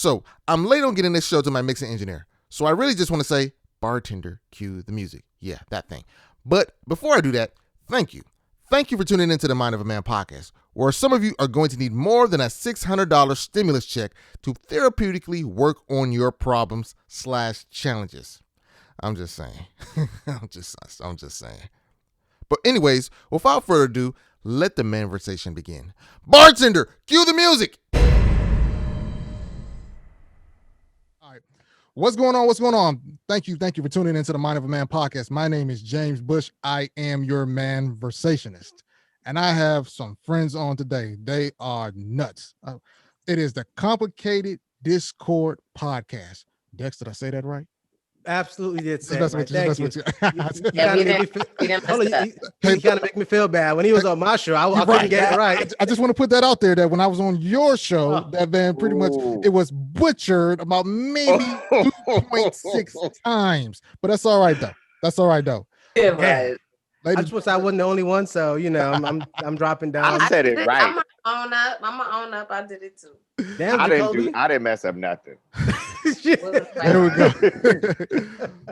So I'm late on getting this show to my mixing engineer. So I really just want to say, bartender, cue the music. Yeah, that thing. But before I do that, thank you. Thank you for tuning into the Mind of a Man podcast, where some of you are going to need more than a $600 stimulus check to therapeutically work on your problems/challenges. I'm just saying. I'm just saying. But anyways, without further ado, let the manversation begin. Bartender, cue the music. All right. What's going on? What's going on? Thank you for tuning into the Mind of a Man podcast. My name is James Bush. I am your Manversationist. And I have some friends on today. They are nuts. It is the Complicated Discord podcast. Dex, did I say that right? Absolutely did say That's right. what you. You kind of make me feel bad. When he was on my show, I couldn't get it right. I just want to put that out there that when I was on your show, that man pretty much it was butchered about maybe 2.6 times. But that's all right though. Yeah, right. I just wish I wasn't the only one, so I'm dropping down. I said it right. I'm gonna own up. I did it too. Damn, I didn't mess up nothing. There we go.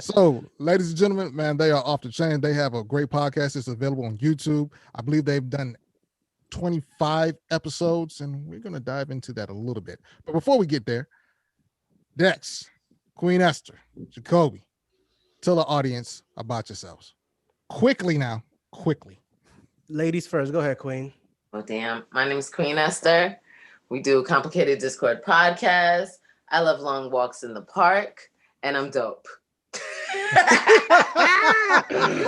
So, ladies and gentlemen, man, they are off the chain. They have a great podcast. It's available on YouTube. I believe they've done 25 episodes, and we're going to dive into that a little bit. But before we get there, Dex, Queen Esther, Jacobi, tell the audience about yourselves. Quickly. Ladies first. Go ahead, Queen. Oh, damn. My name is Queen Esther. We do a Complicated Discord podcast. I love long walks in the park, and I'm dope. You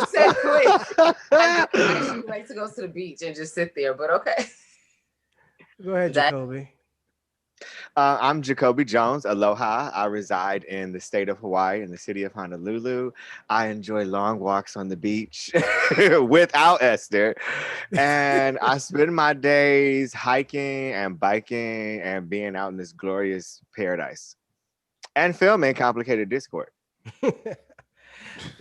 said quick. I actually like to go to the beach and just sit there, but okay. Go ahead, Jacobi. I'm JacobiJones. Aloha. I reside in the state of Hawaii, in the city of Honolulu. I enjoy long walks on the beach without Esther. And I spend my days hiking and biking and being out in this glorious paradise. And filming Complicated Discord.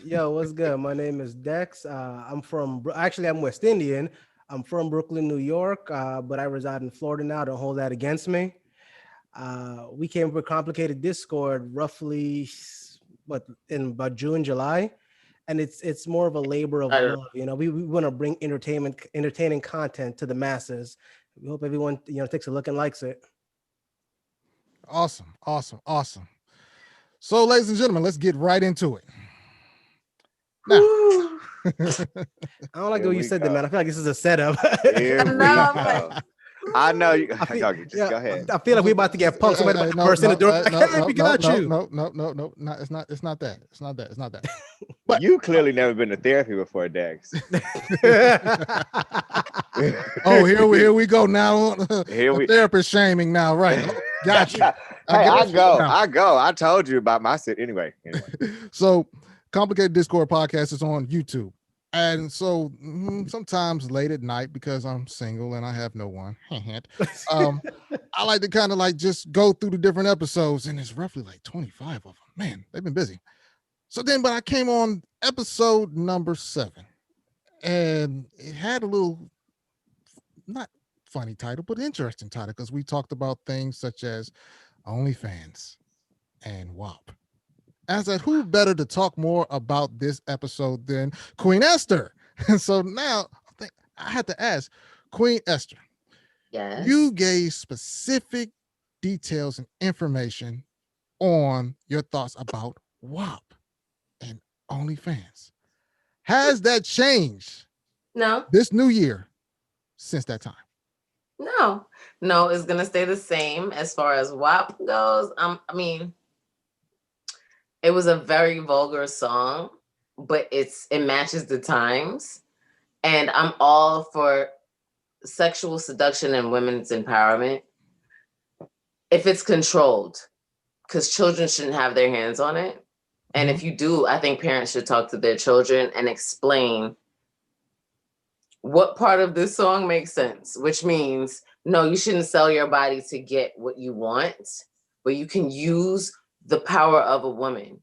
Yo, what's good? My name is Dex. I'm West Indian. I'm from Brooklyn, New York, but I reside in Florida now. Don't hold that against me. We came up with Complicated Discord roughly in about June, July, and it's more of a labor of love. We want to bring entertaining content to the masses. We hope everyone takes a look and likes it. Awesome. So, ladies and gentlemen, let's get right into it. Now, I don't like the way you said that, man. I feel like this is a setup. I know you. Go ahead. I feel like we're about to get punked. Somebody burst in the door. No, it's not that. But you clearly never been to therapy before, Dex. Oh, here we go now. Therapist shaming now, right? Gotcha. I go. I told you about my sit anyway. So, Complicated Discord podcast is on YouTube. And so sometimes late at night, because I'm single and I have no one, I like to kind of just go through the different episodes, and it's roughly 25 of them. Man, they've been busy. But I came on episode number 7, and it had a little, not funny title, but interesting title, because we talked about things such as OnlyFans and WAP. I said, who better to talk more about this episode than Queen Esther? And so now I had to ask, Queen Esther, yes, you gave specific details and information on your thoughts about WAP and OnlyFans. Has that changed? No. This new year since that time? No, it's going to stay the same as far as WAP goes. It was a very vulgar song, but it matches the times. And I'm all for sexual seduction and women's empowerment if it's controlled, because children shouldn't have their hands on it. And if you do, I think parents should talk to their children and explain what part of this song makes sense, which means, no, you shouldn't sell your body to get what you want, but you can use the power of a woman.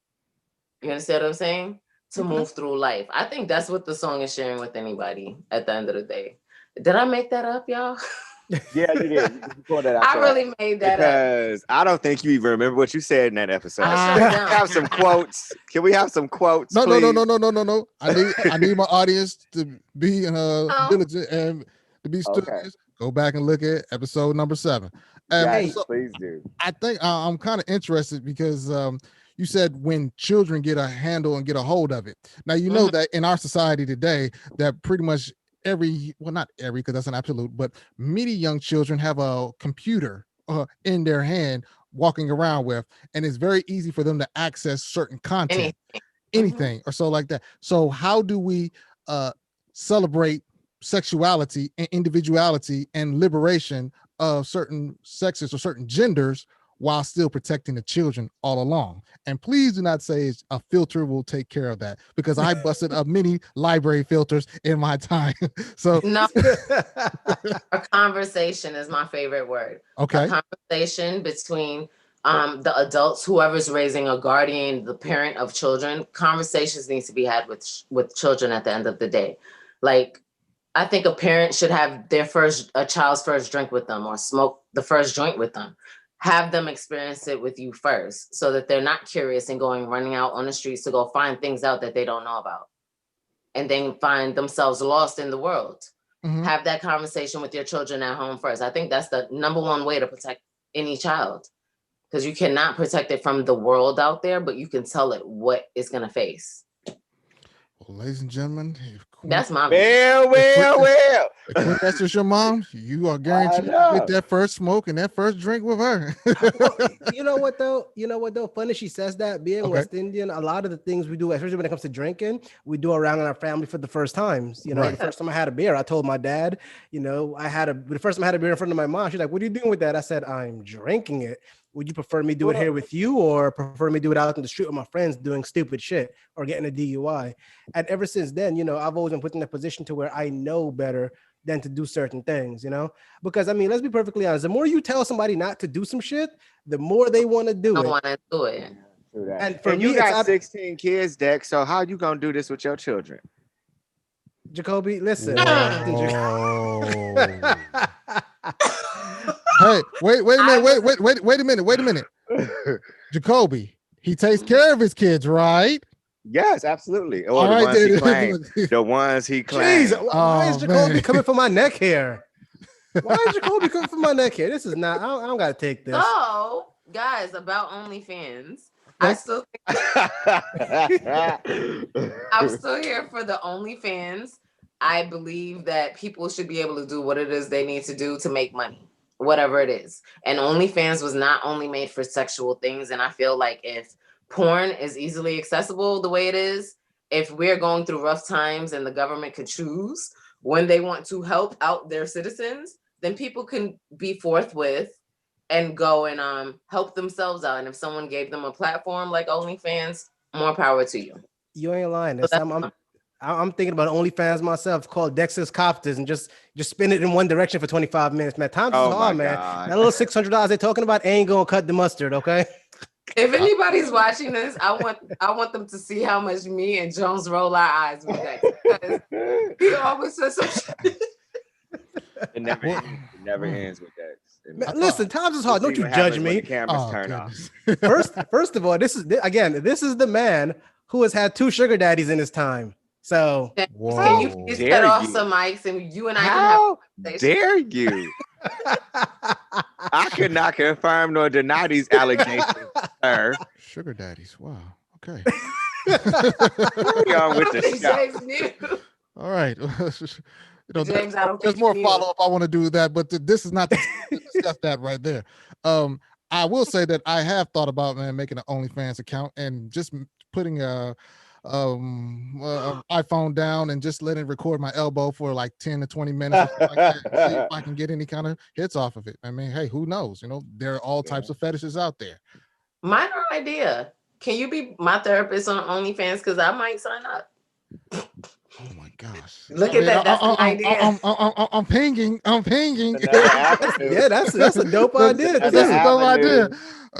You understand what I'm saying? To move through life. I think that's what the song is sharing with anybody at the end of the day. Did I make that up, y'all? Yeah, you did. You pulled that out. I really made that up. Because I don't think you even remember what you said in that episode. I Can sure we don't. have some quotes? Can we have some quotes? No. please? I need my audience to be diligent and to be studious. Go back and look at episode number 7. Yes, So please do. I think I'm kind of interested because you said when children get a handle and get a hold of it. Now, you know that in our society today, that pretty much not every, because that's an absolute, but many young children have a computer in their hand walking around with, and it's very easy for them to access certain content, anything or so like that. So how do we celebrate sexuality and individuality and liberation of certain sexes or certain genders while still protecting the children all along? And please do not say a filter will take care of that, because I busted up many library filters in my time. So no, a conversation is my favorite word. Okay. A conversation between the adults, whoever's raising a guardian, the parent of children. Conversations need to be had with children at the end of the day. Like, I think a parent should have a child's first drink with them, or smoke the first joint with them. Have them experience it with you first, so that they're not curious and running out on the streets to go find things out that they don't know about, and then find themselves lost in the world. Have that conversation with your children at home first. I think that's the number one way to protect any child, because you cannot protect it from the world out there, but you can tell it what it's going to face. Well, ladies and gentlemen, that's my well. If that's just your mom, you are guaranteed to get that first smoke and that first drink with her. You know what though? Funny she says that. Being West Indian, a lot of the things we do, especially when it comes to drinking, we do around in our family for the first times. You know, the first time I had a beer, I told my dad, the first time I had a beer in front of my mom, she's like, "What are you doing with that?" I said, "I'm drinking it. Would you prefer me do it here with you, or prefer me do it out in the street with my friends doing stupid shit or getting a DUI?" And ever since then, I've always been put in a position to where I know better than to do certain things, because I mean, let's be perfectly honest. The more you tell somebody not to do some shit, the more they want to do it. Want to do it. And for me, you got 16 kids, Dex. So how you gonna do this with your children? Jacobi, listen. Hey, wait a minute. Jacobi, he takes care of his kids, right? Yes, absolutely. Or All the right, ones he claimed. The ones he claimed. Jeez, why is Jacobi coming for my neck hair? Why is Jacobi coming for my neck hair? This is not, I don't gotta take this. So, guys, about OnlyFans. I'm still here for the OnlyFans. I believe that people should be able to do what it is they need to do to make money, whatever it is. And OnlyFans was not only made for sexual things. And I feel like if porn is easily accessible the way it is, if we're going through rough times and the government could choose when they want to help out their citizens, then people can be forthwith and go and help themselves out. And if someone gave them a platform like OnlyFans, more power to you. You ain't lying. I'm thinking about OnlyFans myself, called Dex's Copters, and just spin it in one direction for 25 minutes. Man, times is hard, man. That little $600 they're talking about ain't gonna cut the mustard, okay? If anybody's watching this, I want them to see how much me and Jones roll our eyes with Dex, because he always says some shit. It never ends with Dex. Man, listen, times is hard. Don't you judge me. The cameras turn off. First of all, this is the man who has had 2 sugar daddies in his time. So can you please cut off some mics and you and I can have a conversation? Dare you? I could not confirm nor deny these allegations, sir. Sugar daddies. Wow. Okay. Carry on with the show. All right. James, I don't there's think more you follow-up. I want to do that, but this is not to discuss that right there. I will say that I have thought about making an OnlyFans account and just putting a iPhone down and just letting it record my elbow for like 10 to 20 minutes or like that, see if I can get any kind of hits off of it. I mean, hey, who knows? There are all types of fetishes out there. Minor idea. Can you be my therapist on OnlyFans? Because I might sign up. Oh my gosh! Look at that. That's an idea. I'm pinging. Yeah, that's a dope idea. That's a dope idea.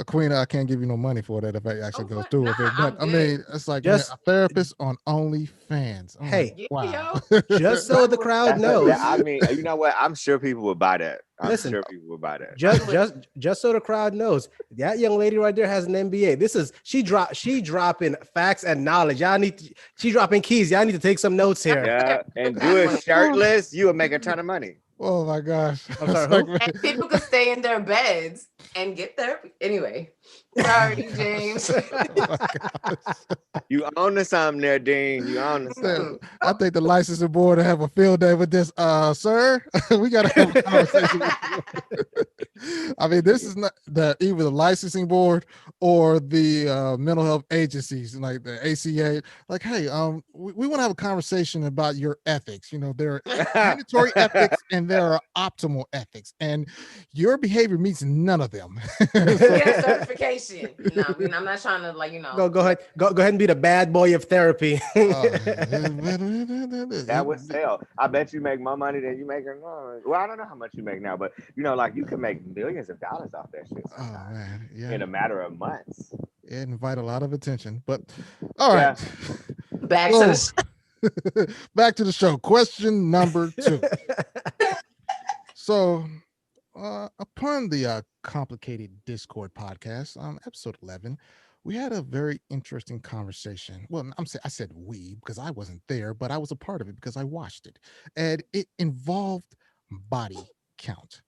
Queen, I can't give you no money for that if it actually goes through with it. But I'm I mean, it's like man, Just a therapist on OnlyFans. I'm Hey. like, wow. just so the crowd knows. I mean, you know what? I'm sure people will buy that. Listen, sure people will buy that. Just so the crowd knows, that young lady right there has an MBA. She dropping facts and knowledge. She dropping keys. Y'all need to take some notes here. Yeah, and do it shirtless, you will make a ton of money. Oh my gosh. I'm sorry, who? And people could stay in their beds and get therapy. Anyway, sorry, James. You own to something there, Dean. You own to something. I think the licensing board will have a field day with this. Sir, we gotta have a conversation with you. I mean, this is not either the licensing board or the mental health agencies like the ACA. Like, hey, we want to have a conversation about your ethics. You know, there are mandatory ethics and there are optimal ethics, and your behavior meets none of them. Get certification. No, I mean, I'm not trying to Go ahead and be the bad boy of therapy. That would sell. I bet you make more money than you make. Well, I don't know how much you make now, but like you can make millions of dollars off that shit. Oh man, yeah. In a matter of months. It invite a lot of attention, but all right. Back to the show. Question number 2. So, upon the Complicated Discord podcast, episode 11, we had a very interesting conversation. Well, I said we because I wasn't there, but I was a part of it because I watched it, and it involved body count.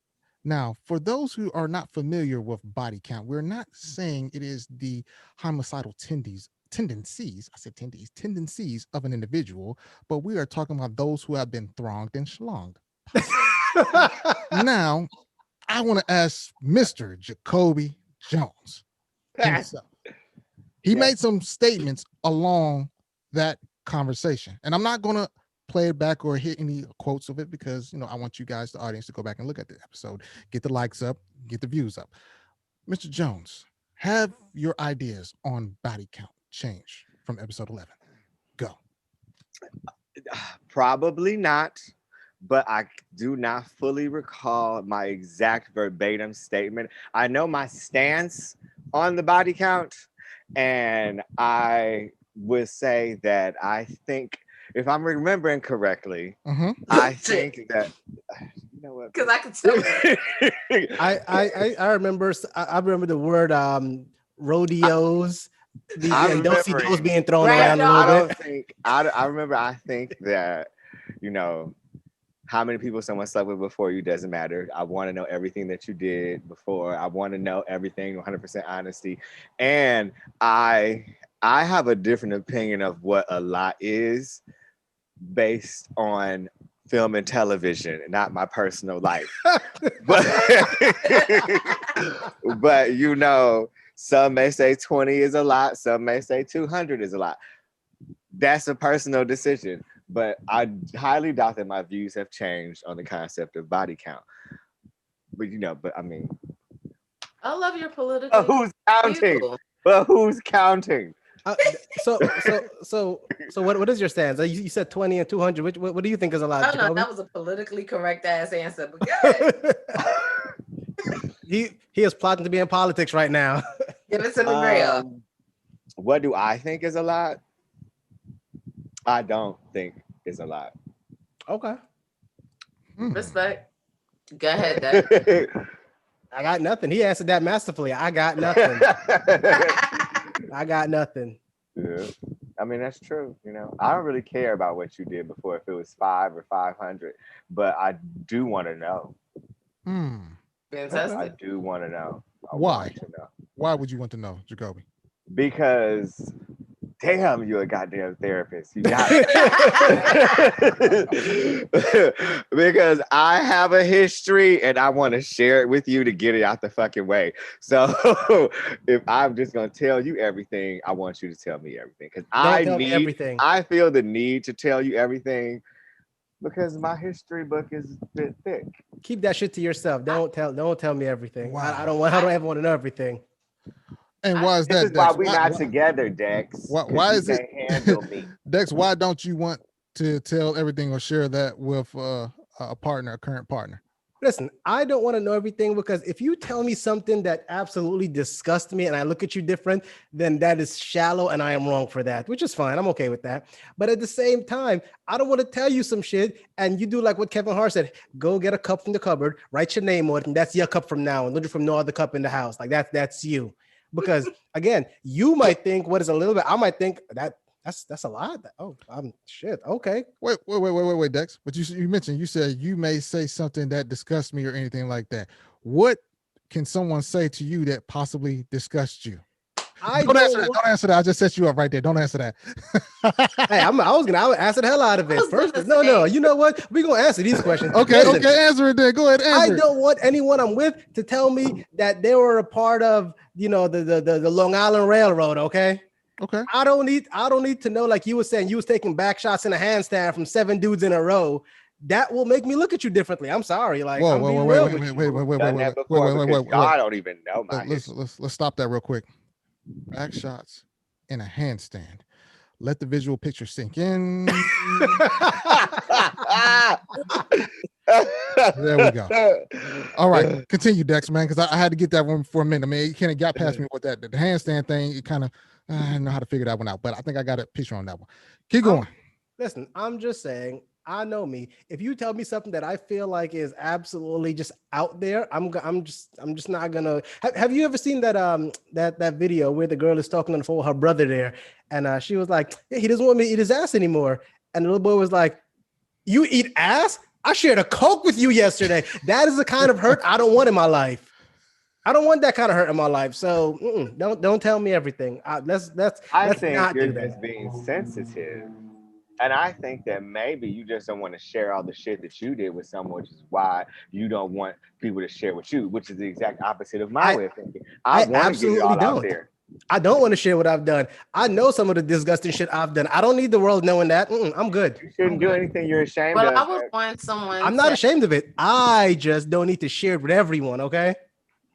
Now, for those who are not familiar with body count, we're not saying it is the homicidal tendencies of an individual, but we are talking about those who have been thronged and schlonged. Now, I want to ask Mr. Jacobi Jones himself. He made some statements along that conversation, and I'm not going to play it back or hit any quotes of it because I want you guys, the audience, to go back and look at the episode, get the likes up, get the views up. Mr. Jones, have your ideas on body count changed from episode 11? Go. Probably not, but I do not fully recall my exact verbatim statement. I know my stance on the body count, and I would say that I think, if I'm remembering correctly, I think that you know what? Because I can tell. I remember the word rodeos. Don't see those being thrown around a little bit. I think that how many people someone slept with before you doesn't matter. I want to know everything that you did before. I want to know everything, 100% honesty, and I have a different opinion of what a lot is, based on film and television, not my personal life. but some may say 20 is a lot, some may say 200 is a lot. That's a personal decision, but I highly doubt that my views have changed on the concept of body count. But I mean, I love your political. Who's counting? But who's counting? So what is your stance? You said 20 and 200. What do you think is a lot? No, that was a politically correct ass answer. But good. he is plotting to be in politics right now. Give it to me, what do I think is a lot? I don't think is a lot. Okay. Respect. Go ahead, Dad. I got nothing. He answered that masterfully. I got nothing. I got nothing. Yeah. I mean, that's true. I don't really care about what you did before, if it was 5 or 500, but I do want to know. Fantastic. I do want to know. Why? Why would you want to know, Jacobi? Because damn, you're a goddamn therapist. You got it. Because I have a history and I want to share it with you to get it out the fucking way. So if I'm just going to tell you everything, I want you to tell me everything. Because I feel the need to tell you everything because my history book is a bit thick. Keep that shit to yourself. Don't tell me everything. Wow. I don't ever want to know everything. And why is that? This is why we're not together, Dex. Why is it? Handle me. Dex, why don't you want to tell everything or share that with a partner, a current partner? Listen, I don't want to know everything, because if you tell me something that absolutely disgusts me and I look at you different, then that is shallow and I am wrong for that, which is fine. I'm okay with that. But at the same time, I don't want to tell you some shit and you do like what Kevin Hart said, go get a cup from the cupboard, write your name on it, and that's your cup from now on. Look from no other cup in the house. Like that's you. Because again, you might think what is a little bit, I might think that's a lot. Oh, I'm shit. Okay. Wait, Dex. But you mentioned, you said you may say something that disgusts me or anything like that. What can someone say to you that possibly disgusts you? Don't answer that. I just set you up right there. Don't answer that. Hey, I would answer the hell out of it first. No. You know what? We're gonna answer these questions. Okay, answer it then. Go ahead, answer. I don't want anyone I'm with to tell me that they were a part of, the Long Island Railroad. Okay. I don't need to know, like you were saying, you was taking back shots in a handstand from 7 dudes in a row. That will make me look at you differently. I'm sorry. Like, wait. I don't even know my let's stop that real quick. Back shots in a handstand. Let the visual picture sink in. There we go. All right, continue, Dex, man, because I had to get that one for a minute. I mean, you kind of got past me with that. The handstand thing, you kind of, I don't know how to figure that one out, but I think I got a picture on that one. Keep going. Listen, I'm just saying, I know me. If you tell me something that I feel like is absolutely just out there, I'm just not gonna. Have you ever seen that video where the girl is talking on the phone with her brother there, and she was like, yeah, he doesn't want me to eat his ass anymore, and the little boy was like, you eat ass? I shared a Coke with you yesterday. That is the kind of hurt I don't want in my life. I don't want that kind of hurt in my life. So don't tell me everything. Let's think not you're do that. just being sensitive. And I think that maybe you just don't want to share all the shit that you did with someone, which is why you don't want people to share with you, which is the exact opposite of my way of thinking. I want to get it all out there. I don't want to share what I've done. I know some of the disgusting shit I've done. I don't need the world knowing that. I'm good. You shouldn't do anything you're ashamed of. I would want someone. I'm not ashamed of it. I just don't need to share it with everyone, okay?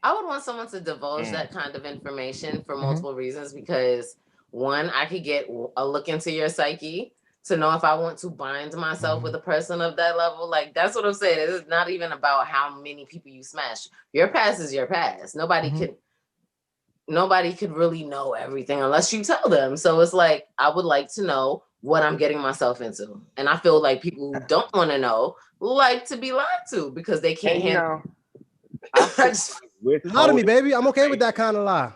I would want someone to divulge that kind of information for multiple reasons, because one, I could get a look into your psyche to know if I want to bind myself with a person of that level. Like, that's what I'm saying. It's not even about how many people you smash. Your past is your past. Nobody could really know everything unless you tell them. So it's like, I would like to know what I'm getting myself into. And I feel like people who don't want to know like to be lied to because they can't handle lie to me, baby. I'm okay with that kind of lie.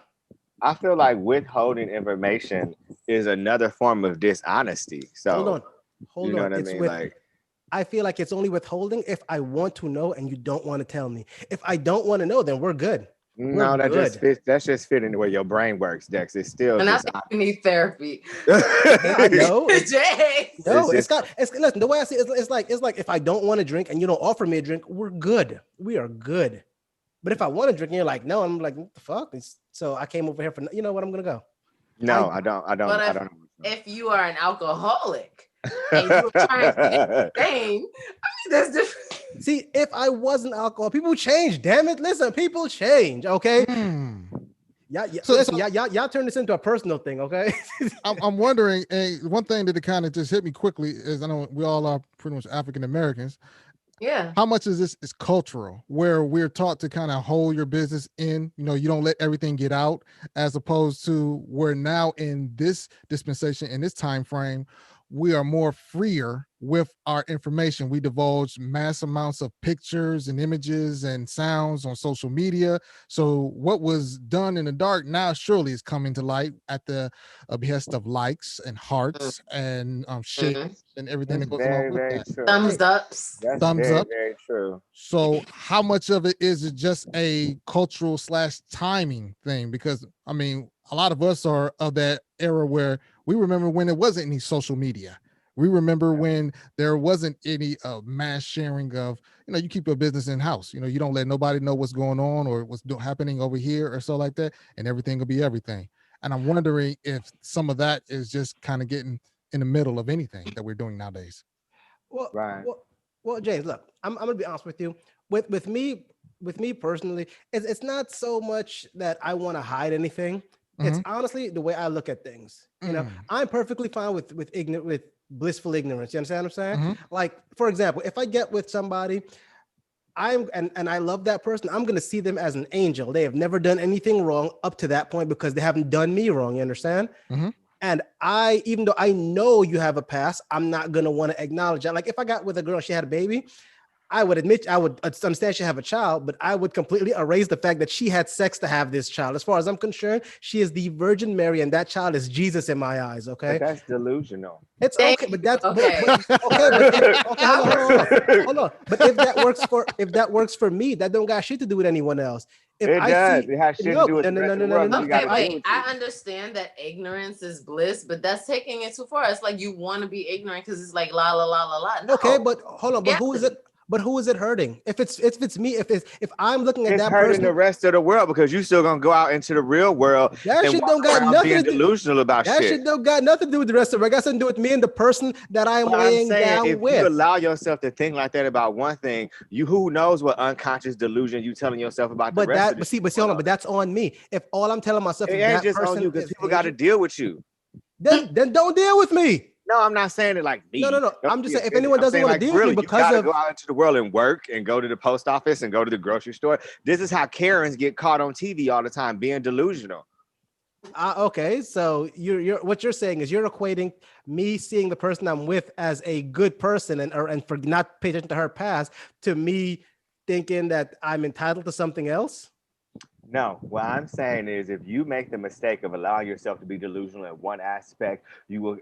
I feel like withholding information is another form of dishonesty. So hold on. What I mean? I feel like it's only withholding if I want to know and you don't want to tell me. If I don't want to know, then we're good. That's just fitting the way your brain works, Dex. It's still. And I think you need therapy. I know. Listen, the way I see it, it's like if I don't want to drink and you don't offer me a drink, we're good. We are good. But if I want to drink and you're like, no, I'm like, what the fuck? So I came over here for, you know what, I'm gonna go. No, I don't. But if you are an alcoholic and you're trying to get sane, that's different. See, if I wasn't alcohol, people change. Damn it! Listen, people change. Okay. Yeah. So listen, y'all turn this into a personal thing. Okay. I'm wondering, one thing that it kind of just hit me quickly is, I know we all are pretty much African Americans. Yeah. How much of this is cultural, where we're taught to kind of hold your business in, you don't let everything get out, as opposed to we're now in this dispensation, in this time frame, we are more freer with our information. We divulge mass amounts of pictures and images and sounds on social media. So what was done in the dark now surely is coming to light at the behest of likes and hearts and shakes and everything that goes along with that. True. Thumbs ups. Thumbs up. Very true. So how much of it is it just a cultural / timing thing? Because I mean, a lot of us are of that era where we remember when it wasn't any social media. We remember when there wasn't any mass sharing of, you keep your business in house. You don't let nobody know what's going on or what's happening over here or so like that, and everything will be everything. And I'm wondering if some of that is just kind of getting in the middle of anything that we're doing nowadays. Well, James, look, I'm gonna be honest with you. With me personally, it's not so much that I want to hide anything. It's honestly the way I look at things. I'm perfectly fine with blissful ignorance. You understand what I'm saying? Like, for example, if I get with somebody, and I love that person. I'm going to see them as an angel. They have never done anything wrong up to that point because they haven't done me wrong. You understand? Mm-hmm. And even though I know you have a past, I'm not going to want to acknowledge that. Like if I got with a girl, she had a baby, I would understand she have a child, but I would completely erase the fact that she had sex to have this child. As far as I'm concerned, she is the Virgin Mary, and that child is Jesus in my eyes. Okay, But that's delusional. it's okay, but that's Okay. hold on. But if that works for me, that don't got shit to do with anyone else. If It I does. see, It has shit to do with the rest of the world. You Okay, gotta deal wait. with I you. understand that ignorance is bliss, but that's taking it too far. It's like you want to be ignorant because it's like la la la la la. No. okay, but hold on. But Yeah. who is it? But who is it hurting? If it's me, if I'm looking at It's that hurting person, the rest of the world because you still gonna go out into the real world that and shit walk don't got around nothing being to do. delusional about That shit. shit don't got nothing to do with the rest of it. It got something to do with me and the person that I am But I'm laying saying, down if with. you allow yourself to think like that about one thing, who knows what unconscious delusion you telling yourself about the rest of the shit. Hold on, but that's on me. If all I'm telling myself It is ain't that just on person you because is people got to angel, deal with you. then don't deal with me. No, I'm not saying it like me. No. Don't I'm just be saying if offended. anyone I'm doesn't saying, want like, to deal with really, me you because gotta of go out into the world and work and go to the post office and go to the grocery store. This is how Karens get caught on TV all the time, being delusional. okay, so you're what you're saying is you're equating me seeing the person I'm with as a good person and for not paying attention to her past to me thinking that I'm entitled to something else. No, what I'm saying is if you make the mistake of allowing yourself to be delusional in one aspect, you will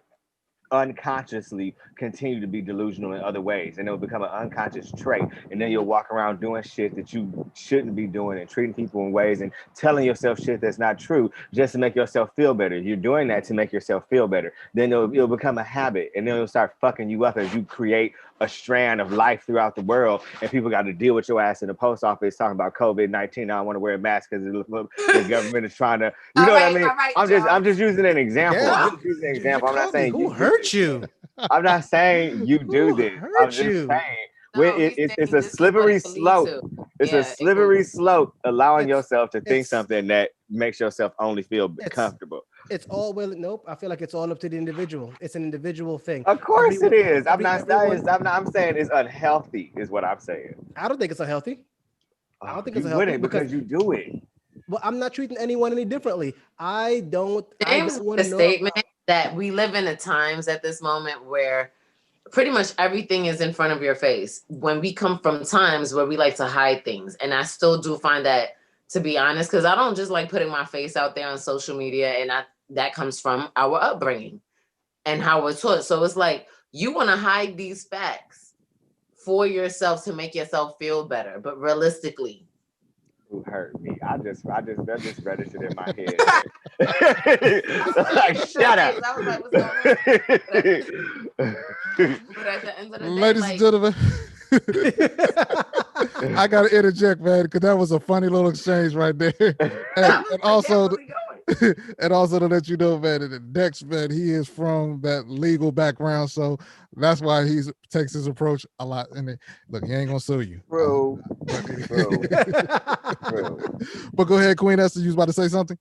unconsciously continue to be delusional in other ways, and it will become an unconscious trait, and then you'll walk around doing shit that you shouldn't be doing and treating people in ways and telling yourself shit that's not true just to make yourself feel better. You're doing that to make yourself feel better. Then it'll become a habit, and then it'll start fucking you up as you create a strand of life throughout the world, and people got to deal with your ass in the post office talking about COVID-19. I don't want to wear a mask because the government is trying to, you know what I mean? I'm just using an example. Yeah, I'm just using an example. I'm not Jacobi, saying who you hurt you. I'm not saying you do Who this. I'm hurt just you? saying No, it's he's a saying this is slippery what it leads slope. to. It's Yeah, a slippery slope, allowing It's- yourself to think it's- something that makes yourself only feel It's- comfortable. It's all nope. I feel like it's all up to the individual. It's an individual thing. Of course it is. Everyone, I'm saying it's unhealthy, is what I'm saying. I don't think it's unhealthy. I don't think it's You unhealthy wouldn't because you do it. Well, I'm not treating anyone any differently. I don't James want made to a know. statement that we live in a times at this moment where pretty much everything is in front of your face. When we come from times where we like to hide things, and I still do find that, to be honest, because I don't just like putting my face out there on social media, and that comes from our upbringing and how we're taught. So it's like you want to hide these facts for yourself to make yourself feel better, but realistically, Who hurt me? That just registered in my head. Like, shut up. I was like, what's going on? But at the end of the day, Ladies and gentlemen, I got to interject, man, because that was a funny little exchange right there. And also, and also to let you know, man, that Dex, man, he is from that legal background, so that's why he takes his approach a lot. And look, he ain't gonna sue you. Bro. But go ahead, Queen Esther. You was about to say something?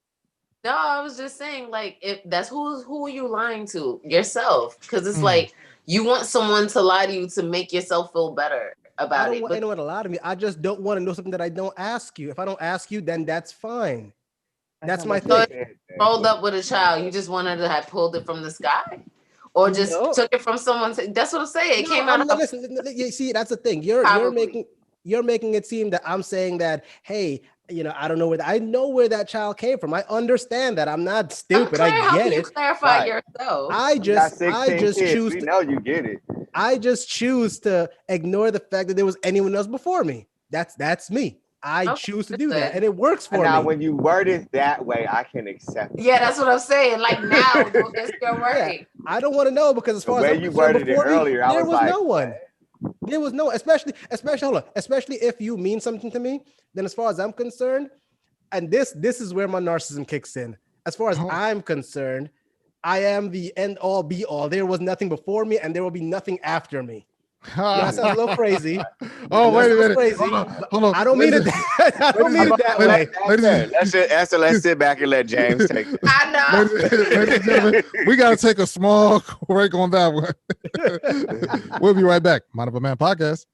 No, I was just saying, like, if that's who are you lying to? Yourself. Because it's like you want someone to lie to you to make yourself feel better about I don't it. want anyone to lie to me. I just don't want to know something that I don't ask you. If I don't ask you, then that's fine. That's my thing. Rolled up with a child, you just wanted to have pulled it from the sky, or just took it from someone. That's what I'm saying. It came out. Listen, you see, that's the thing. You're making it seem that I'm saying that, hey, you know, I don't know I know where that child came from. I understand that. I'm not stupid. I get it. Clarify yourself. I just choose. We know you get it. I just choose to ignore the fact that there was anyone else before me. That's me. I choose to do that, and it works for me. Now, when you word it that way, I can accept it. Yeah, that's what I'm saying. Like now, it's your word. I don't want to know because as far as you worded it earlier, there was no one. There was no, especially if you mean something to me, then as far as I'm concerned, and this is where my narcissism kicks in. As far as I'm concerned, I am the end all be all. There was nothing before me, and there will be nothing after me. That sounds a little crazy. Oh, wait a minute. Crazy. Hold on. I don't mean it. I don't mean it that way. Let's sit back and let James take it. I know. Ladies and gentlemen, we got to take a small break on that one. We'll be right back. Mind of a Man podcast.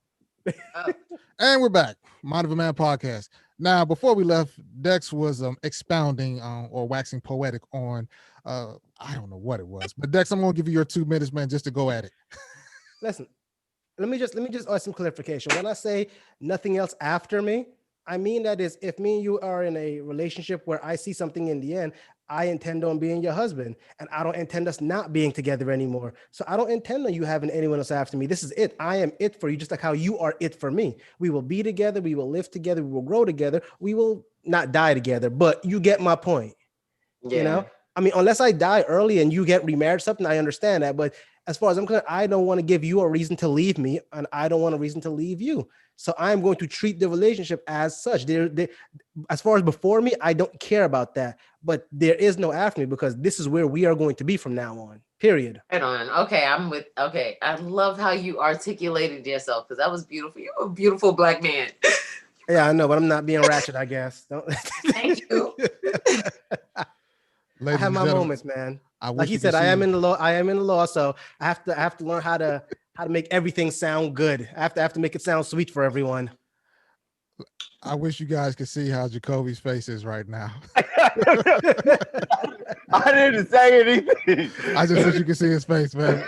And we're back. Mind of a Man podcast. Now, before we left, Dex was expounding or waxing poetic on I don't know what it was, but Dex, I'm gonna give you your 2 minutes, man, just to go at it. Listen, let me just add some clarification. When I say nothing else after me, I mean that is if me and you are in a relationship where I see something in the end, I intend on being your husband, and I don't intend us not being together anymore. So I don't intend on you having anyone else after me. This is it. I am it for you, just like how you are it for me. We will be together. We will live together. We will grow together. We will not die together, but you get my point. Yeah. You know, I mean, unless I die early and you get remarried, something, I understand that. But as far as I'm concerned, I don't want to give you a reason to leave me, and I don't want a reason to leave you. So I'm going to treat the relationship as such. As far as before me, I don't care about that. But there is no after me, because this is where we are going to be from now on. Period. Right on. Okay, okay. I love how you articulated yourself, because that was beautiful. You're a beautiful Black man. Yeah, I know, but I'm not being ratchet, I guess. Thank you. I have my moments, man. Like he said, I am in the law, so I have to learn how to make everything sound good. I have to make it sound sweet for everyone. I wish you guys could see how Jacobi's face is right now. I didn't say anything. I just wish you could see his face, man.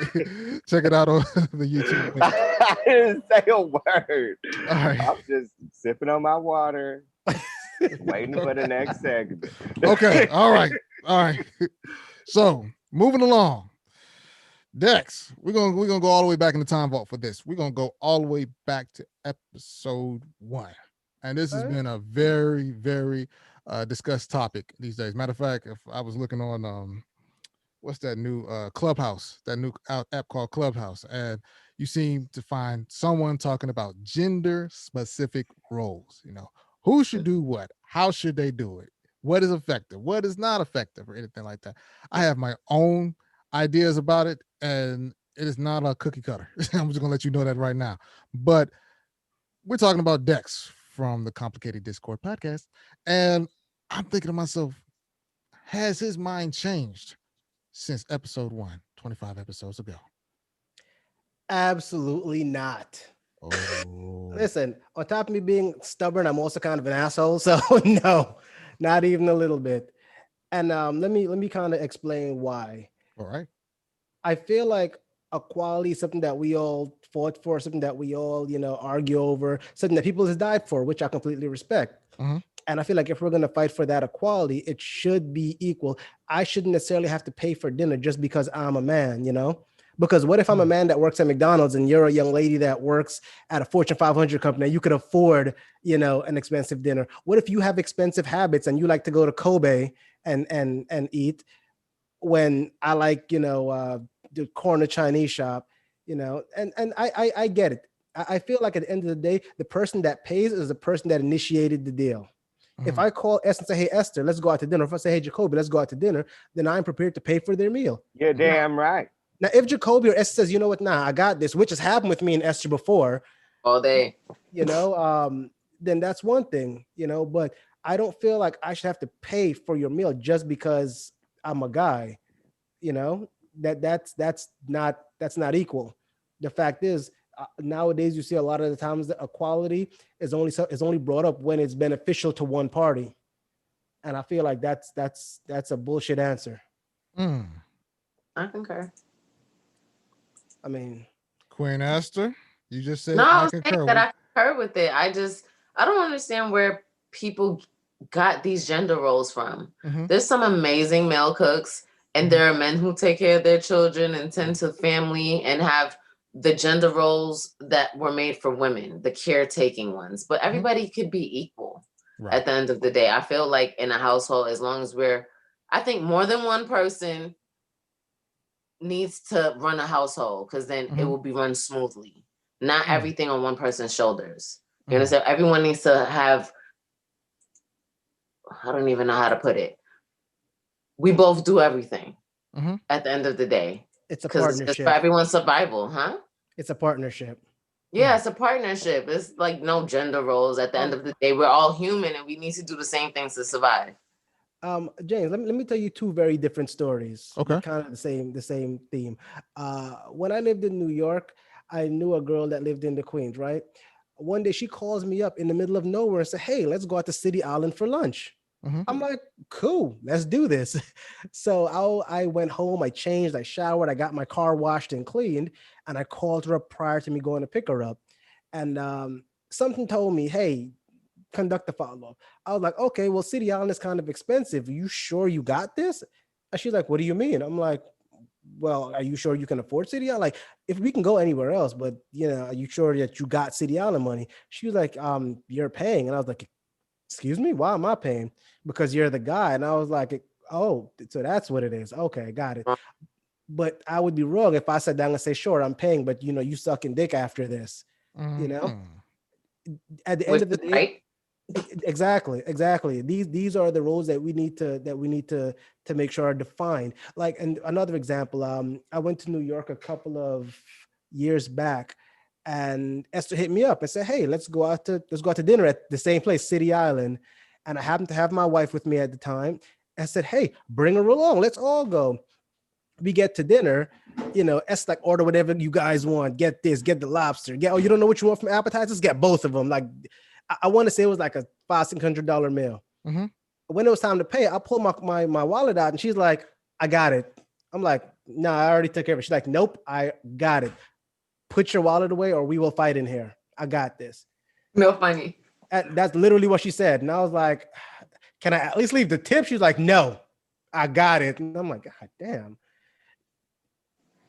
Check it out on the YouTube. I didn't say a word. All right. I'm just sipping on my water, waiting for the next segment. Okay. All right. So moving along. Dex, we're gonna go all the way back in the time vault for this. We're gonna go all the way back to episode 1. And this has been a very, very discussed topic these days. Matter of fact, if I was looking on what's that new Clubhouse, that new app called Clubhouse, and you seem to find someone talking about gender specific roles. You know, who should do what, how should they do it, what is effective, what is not effective, or anything like that. I have my own ideas about it, and it is not a cookie cutter. I'm just gonna let you know that right now. But we're talking about Dex from the Complicated Discord podcast, and I'm thinking to myself, has his mind changed since episode 1, 25 episodes ago? Absolutely not. Oh. Listen, on top of me being stubborn, I'm also kind of an asshole. So no, not even a little bit. And let me kind of explain why. All right. I feel like equality is something that we all fought for, something that we all, argue over, something that people have died for, which I completely respect. Mm-hmm. And I feel like if we're going to fight for that equality, it should be equal. I shouldn't necessarily have to pay for dinner just because I'm a man, Because what if I'm a man that works at McDonald's and you're a young lady that works at a Fortune 500 company and you could afford, an expensive dinner? What if you have expensive habits and you like to go to Kobe and eat, when I like, the corner Chinese shop, and I get it. I feel like at the end of the day, the person that pays is the person that initiated the deal. Mm-hmm. If I call Esther and say, hey, Esther, let's go out to dinner. If I say, hey, Jacobi, let's go out to dinner, then I'm prepared to pay for their meal. You're damn right. Now, if Jacobi or Esther says, you know what, nah, I got this, which has happened with me and Esther before. All day. Then that's one thing, but I don't feel like I should have to pay for your meal just because I'm a guy. That's not equal. The fact is, nowadays you see a lot of the times that equality is only brought up when it's beneficial to one party, and I feel like that's a bullshit answer. I concur. I mean, Queen Esther, you just said no, I concur. I concur with it. I don't understand where people got these gender roles from. Mm-hmm. There's some amazing male cooks, and there are men who take care of their children and tend to family and have the gender roles that were made for women, the caretaking ones. But everybody could be equal at the end of the day. I feel like in a household, as long as I think more than one person needs to run a household, because then it will be run smoothly. Not everything on one person's shoulders. You understand? Everyone needs to have, I don't even know how to put it. We both do everything at the end of the day. It's a partnership. It's just for everyone's survival, huh? It's a partnership. Yeah, it's a partnership. It's like no gender roles. At the end of the day, we're all human and we need to do the same things to survive. James, let me tell you 2 very different stories. Okay. Kind of the same theme. When I lived in New York, I knew a girl that lived in the Queens, right? One day she calls me up in the middle of nowhere and said, hey, let's go out to City Island for lunch. I'm like, cool, let's do this. So I went home, I changed, I showered, I got my car washed and cleaned, and I called her up prior to me going to pick her up. And something told me, hey, conduct a follow-up. I was like, okay, well, City Island is kind of expensive. Are you sure you got this? And she's like, what do you mean? I'm like, well, are you sure you can afford City Island? Like, if we can go anywhere else, but are you sure that you got City Island money? She was like, you're paying. And I was like, excuse me, why am I paying? Because you're the guy. And I was like, oh, so that's what it is. Okay, got it. But I would be wrong if I sat down and say, sure, I'm paying, but you sucking dick after this. At the end of the day, right? Exactly. These are the roles that we need to make sure are defined. Like, and another example, I went to New York a couple of years back, and Esther hit me up and said, hey, let's go out to dinner at the same place, City Island. And I happened to have my wife with me at the time. I said, hey, bring her along. Let's all go. We get to dinner, Esther like, order whatever you guys want. Get this, get the lobster. You don't know what you want from appetizers? Get both of them. Like, I want to say it was like a $500-$600 meal. When it was time to pay, I pulled my wallet out and she's like, I got it. I'm like, no, I already took care of it. She's like, nope, I got it. Put your wallet away or we will fight in here. I got this. No funny. And that's literally what she said. And I was like, can I at least leave the tip? She's like, no, I got it. And I'm like, God damn.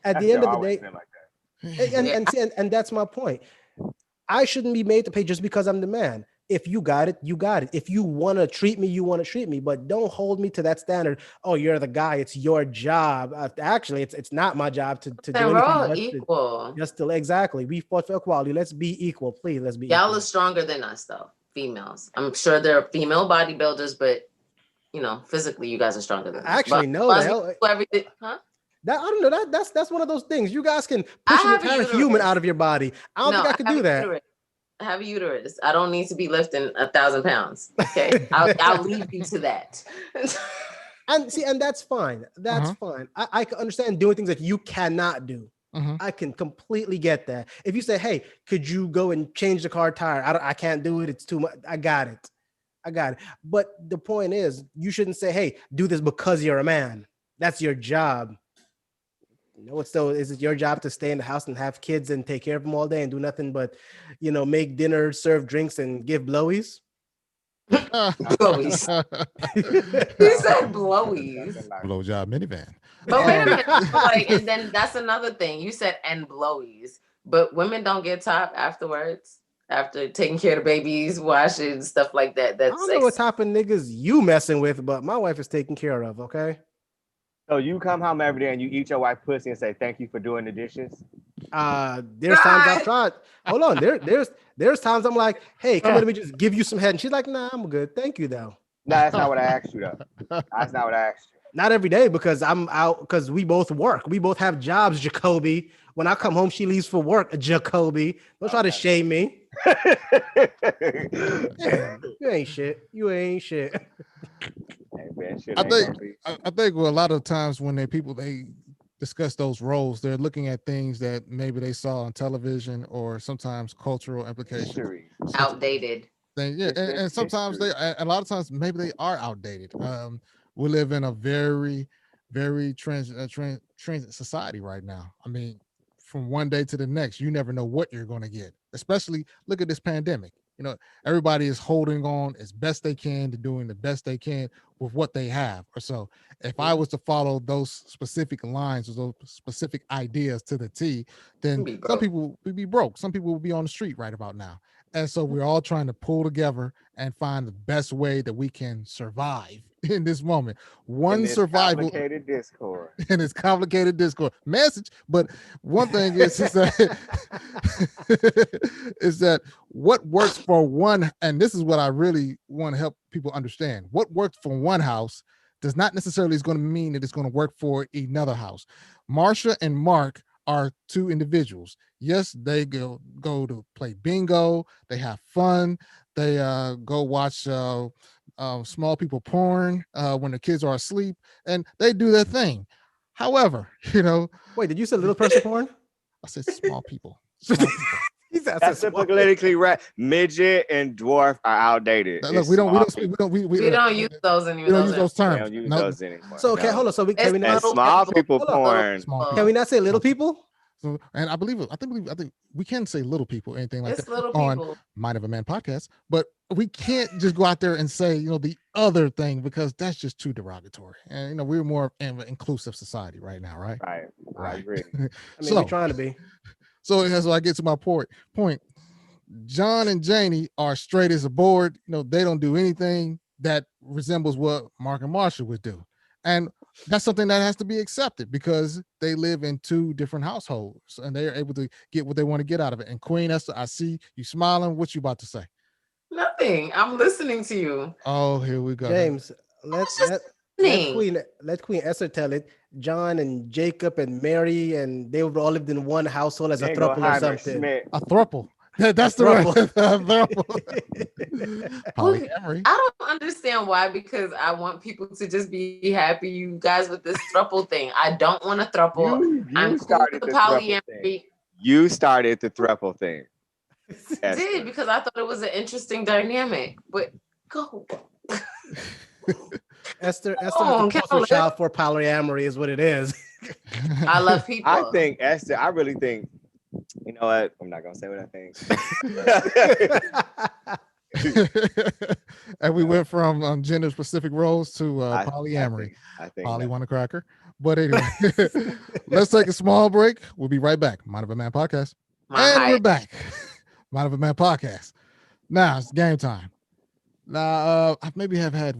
At the end of the day, like and that's my point. I shouldn't be made to pay just because I'm the man. If you got it, you got it. If you want to treat me, you want to treat me, but don't hold me to that standard. Oh, you're the guy. It's your job. Actually, it's not my job to do anything. We're all equal. Exactly. We fought for equality. Let's be equal, please. Let's be. Y'all equal. are stronger than us, though. Females. I'm sure there are female bodybuilders, but physically, you guys are stronger than us. Actually, no. Everything, huh? I don't know. That's one of those things. You guys can push an entire human out of your body. I don't think I could do that. I have a uterus. I don't need to be lifting 1,000 pounds. Okay, I'll leave you to that. and that's fine. That's fine. I can understand doing things that you cannot do. I can completely get that. If you say, "Hey, could you go and change the car tire?" I can't do it. It's too much. I got it. But the point is, you shouldn't say, "Hey, do this because you're a man." That's your job. Is it your job to stay in the house and have kids and take care of them all day and do nothing but, make dinner, serve drinks, and give blowies? Blowies. He said blowies. Blowjob minivan. But wait a minute. And then that's another thing. You said and blowies, but women don't get top afterwards. After taking care of the babies, washing, stuff like that. I don't know what type of niggas you messing with, but my wife is taken care of, okay? So you come home every day and you eat your wife pussy and say thank you for doing the dishes? There's times I've tried. Hold on. There's times I'm like, hey, come on, let me just give you some head. And she's like, nah, I'm good. Thank you though. No, that's not what I asked you though. That's not what I asked you. Not every day because I'm out because we both work. We both have jobs, Jacobi. When I come home, she leaves for work, Jacobi. Don't try to shame me. You ain't shit. I think a lot of times when they discuss those roles, they're looking at things that maybe they saw on television or sometimes cultural implications. Outdated. And sometimes a lot of times maybe they are outdated. We live in a very, very transit society right now. I mean, from one day to the next, you never know what you're going to get. Especially look at this pandemic. Everybody is holding on as best they can to doing the best they can with what they have. Or so if I was to follow those specific lines or those specific ideas to the T, then some people would be broke. Some people will be on the street right about now. And so we're all trying to pull together and find the best way that we can survive in this moment. One survival complicated Discord. And it's complicated Discord message. But one thing is that is that what works for one, and this is what I really want to help people understand. What works for one house does not necessarily is going to mean that it's going to work for another house. Marsha and Mark are two individuals. Yes, they go to play bingo. They have fun. They go watch small people porn when the kids are asleep, and they do their thing. However, wait, did you say little person porn? I said small people. He said That's the politically right. Midget and dwarf are outdated. Look, we don't use those anymore. We don't use those We terms. don't use those anymore. So okay, hold on. So can we And not small people porn. Can we not say little people? So, and I think we can say little people, anything like It's that little on people. Mind of a Man podcast, but we can't just go out there and say, the other thing, because that's just too derogatory. And we're more in an inclusive society right now, right? Right. I agree. I mean, we're trying to be. So that's why I get to my point. John and Janie are straight as a board. They don't do anything that resembles what Mark and Marsha would do. And that's something that has to be accepted because they live in two different households and they're able to get what they want to get out of it. And Queen Esther, I see you smiling. What you about to say? Nothing. I'm listening to you. Oh, here we go. James, let Queen Esther tell it. John and Jacob and Mary, and they all lived in one household as a throuple or something. A throuple. That's the right. Polyamory. I don't understand why, because I want people to just be happy. You guys with this throuple thing. I don't want a throuple. I'm cool with the polyamory. You started the throuple thing. I did because I thought it was an interesting dynamic. But go. Esther is the poster child for polyamory is what it is. I love people. I really think, you know what? I'm not gonna say what I think. And we went from gender specific roles to polyamory. I think Polly want a cracker. But anyway, let's take a small break. We'll be right back. Mind of a Man podcast. We're back. Mind of a Man podcast. Now it's game time. Now I maybe have had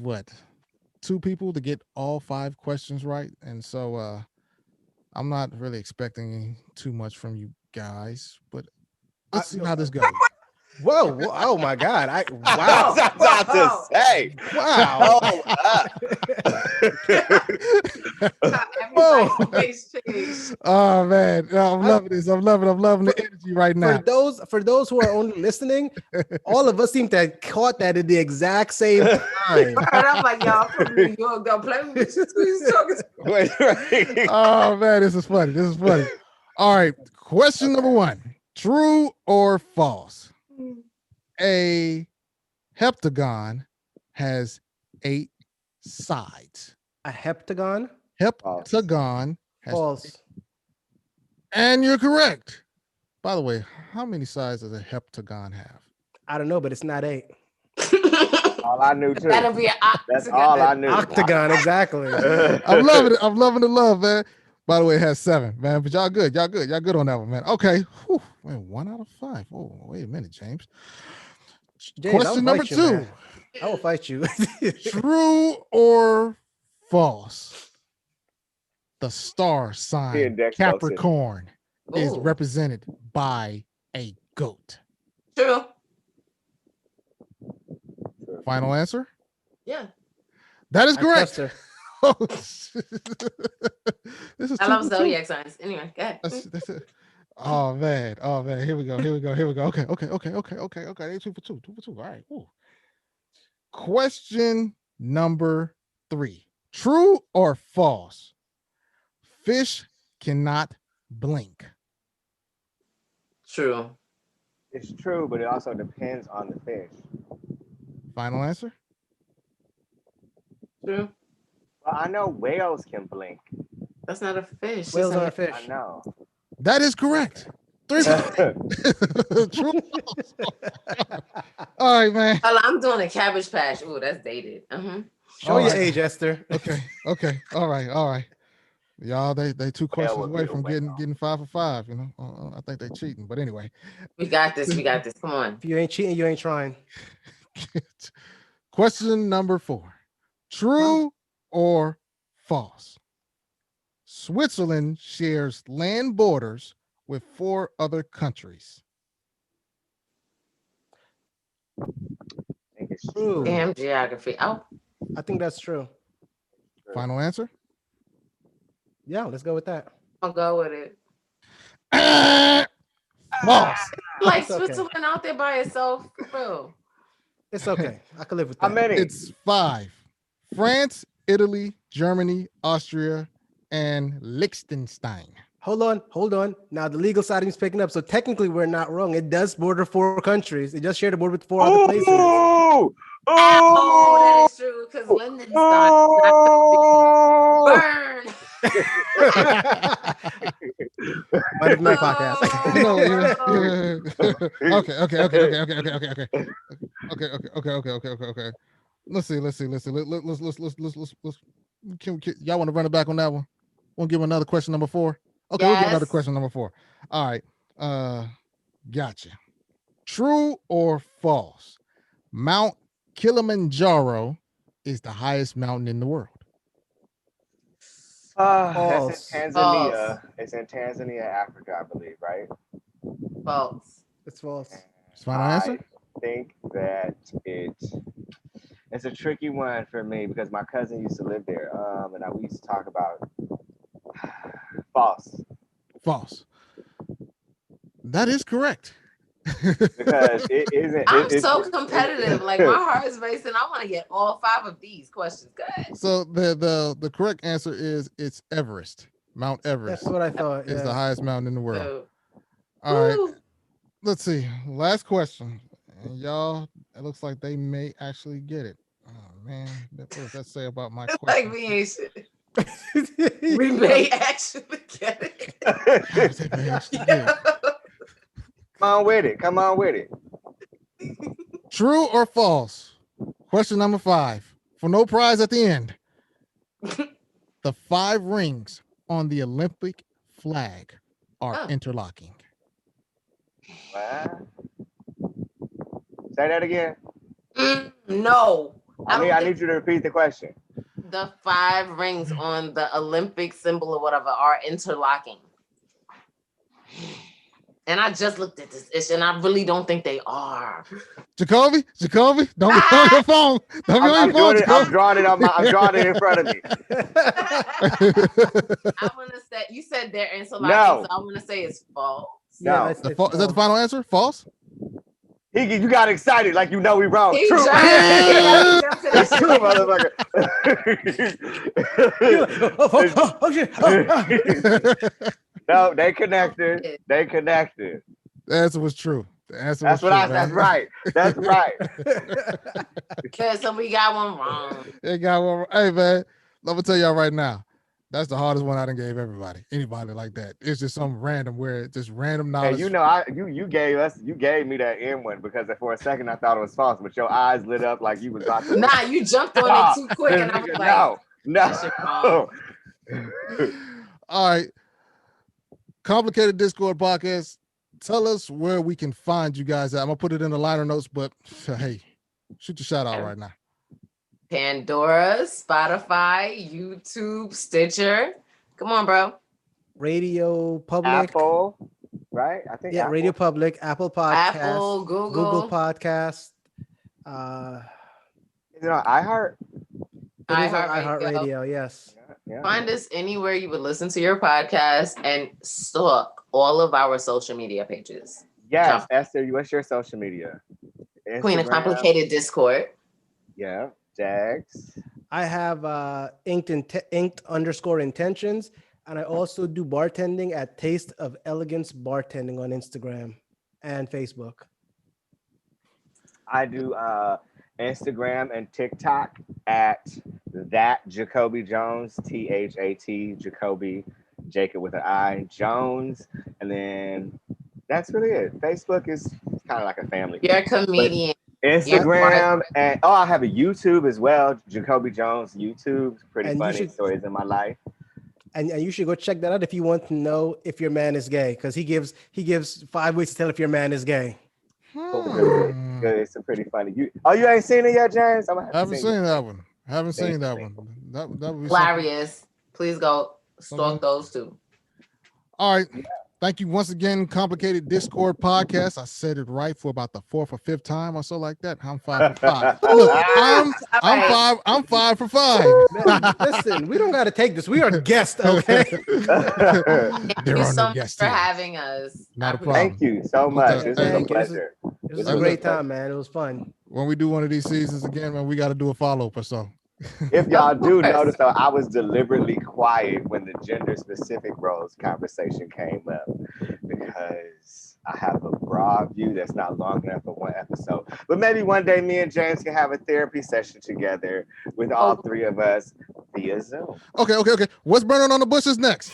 2 people to get all 5 questions right, and so I'm not really expecting too much from you guys, but let's see how this goes. Whoa! Oh my God! Wow! I was about to say. Wow! Oh man! I'm loving this. I'm loving the energy right now. For those who are only listening, all of us seem to have caught that at the exact same time. I'm like, y'all from New York, don't play with me. Oh man, this is funny. All right, question number 1: true or false? A heptagon has 8 sides. A heptagon? Heptagon has false. And you're correct. By the way, how many sides does a heptagon have? I don't know, but it's not 8. All I knew too. That'll be an octagon. That's all I knew. Octagon, exactly. I'm loving it. I'm loving the love, man. By the way, it has 7, man. But y'all good on that one, man. Okay. Whew. Man, 1 out of 5. Oh, wait a minute, James. Question number 2. I will fight you. True or false? The star sign Capricorn is represented by a goat. True. Final answer? Yeah. That is correct. Oh, this is I love zodiac signs. Anyway, go ahead. That's it. Oh man. Here we go. Okay. 2 for 2. All right. Ooh. Question number 3: true or false? Fish cannot blink. True. It's true, but it also depends on the fish. Final answer? True. Well, I know whales can blink. That's not a fish. Whales are a fish. I know. That is correct. 3 True. All right, man. I'm doing a Cabbage Patch. Ooh, that's dated. Show your age, Esther. Okay. All right. Y'all, they 2 questions away from getting 5 for 5. I think they cheating, but anyway. We got this. Come on. If you ain't cheating, you ain't trying. Question number 4: true or false? Switzerland shares land borders with 4 other countries. I think it's true. Damn geography. Oh, I think that's true. Final answer? Yeah, let's go with that. I'll go with it. False. Like Switzerland out there by itself, bro. It's okay. I can live with that. How many? It's 5. France, Italy, Germany, Austria, and Liechtenstein. hold on. Now the legal side is picking up. So technically we're not wrong. It does border 4 countries. It just shared a border with 4 other places. Oh, Oh, that is true. Because Linden's not burn. Might have my podcast. Okay. Let's see. Let's can y'all want to run it back on that one? Want to give another question number 4? Okay, we'll give another question number 4. All right. Gotcha. True or false? Mount Kilimanjaro is the highest mountain in the world. That's in Tanzania. False. It's in Tanzania, Africa, I believe, right? False. It's false. It's final answer? I think that it's a tricky one for me because my cousin used to live there, and we used to talk about false. False. That is correct. Because it isn't. I'm so competitive. Like my heart is racing. I want to get all 5 of these questions. Go ahead. So the correct answer is it's Everest. Mount Everest. That's what I thought. Is the highest mountain in the world. So, All right. Let's see. Last question. And y'all, it looks like they may actually get it. Oh man, what does that say about my question? like we ain't shit. We may actually get it. Come on with it. True or false? Question number 5. For no prize at the end. The 5 rings on the Olympic flag are interlocking. What? Say that again. No. I need you to repeat the question. The 5 rings on the Olympic symbol or whatever are interlocking. And I just looked at this issue, and I really don't think they are. Jacobi, don't be on your phone. Don't be on your phone. I'm drawing it in front of me. I want to say you said they're interlocking, No. so I want to say it's false. No. Yeah, Is that the final answer? False? You got excited like you know we wrong. He True. jumped. It's true, motherfucker. Oh shit. No, they connected. The answer was true. That's right. Okay, so we got one wrong. It got one. Hey man, let me tell y'all right now. That's the hardest one I done gave everybody. Anybody like that. It's just some random where it's just random knowledge. And you gave me that N one because for a second I thought it was false, but your eyes lit up like you was about to. Nah, you jumped on it too quick, and I was like, no. All right. Complicated Discord podcast. Tell us where we can find you guys at. I'm gonna put it in the liner notes, but hey, shoot your shout out right now. Pandora, Spotify, YouTube, Stitcher. Come on, bro. Radio Public. Apple, right? I think Apple. Radio Public, Apple Podcast, Apple, Google Podcast. Is it on iHeart? iHeartRadio, yes. Yeah. Find us anywhere you would listen to your podcast and stalk all of our social media pages. Yes, Esther, what's your social media? Instagram. Queen of Complicated Discord. Yeah, Jags. I have inked _ intentions, and I also do bartending at Taste of Elegance Bartending on Instagram and Facebook. I do Instagram and TikTok at that JacobiJones, THAT Jacobi, Jacob with an I, Jones, and then that's really it. Facebook is kind of like a family. You're a comedian. Instagram and I have a YouTube as well, JacobiJones YouTube. Pretty funny stories in my life. And you should go check that out if you want to know if your man is gay, because he gives 5 ways to tell if your man is gay. It's a pretty funny. You ain't seen it yet, James? I haven't seen that one. That would be hilarious. Please go stalk those two. All right. Thank you once again, Complicated Discord Podcast. I said it right for about the 4th or 5th time or so like that. I'm 5 for 5. Look, I'm 5 for 5. Man, listen, we don't got to take this. We are guests, okay? Thank you so much for having us. Not a problem. Thank you so much. It's been a pleasure. It was a great time, man. It was fun. When we do one of these seasons again, man, we got to do a follow-up or so. If y'all do course. notice, though, I was deliberately quiet when the gender-specific roles conversation came up because I have a broad view that's not long enough for one episode. But maybe one day me and James can have a therapy session together with all three of us via Zoom. Okay. What's burning on the bushes next?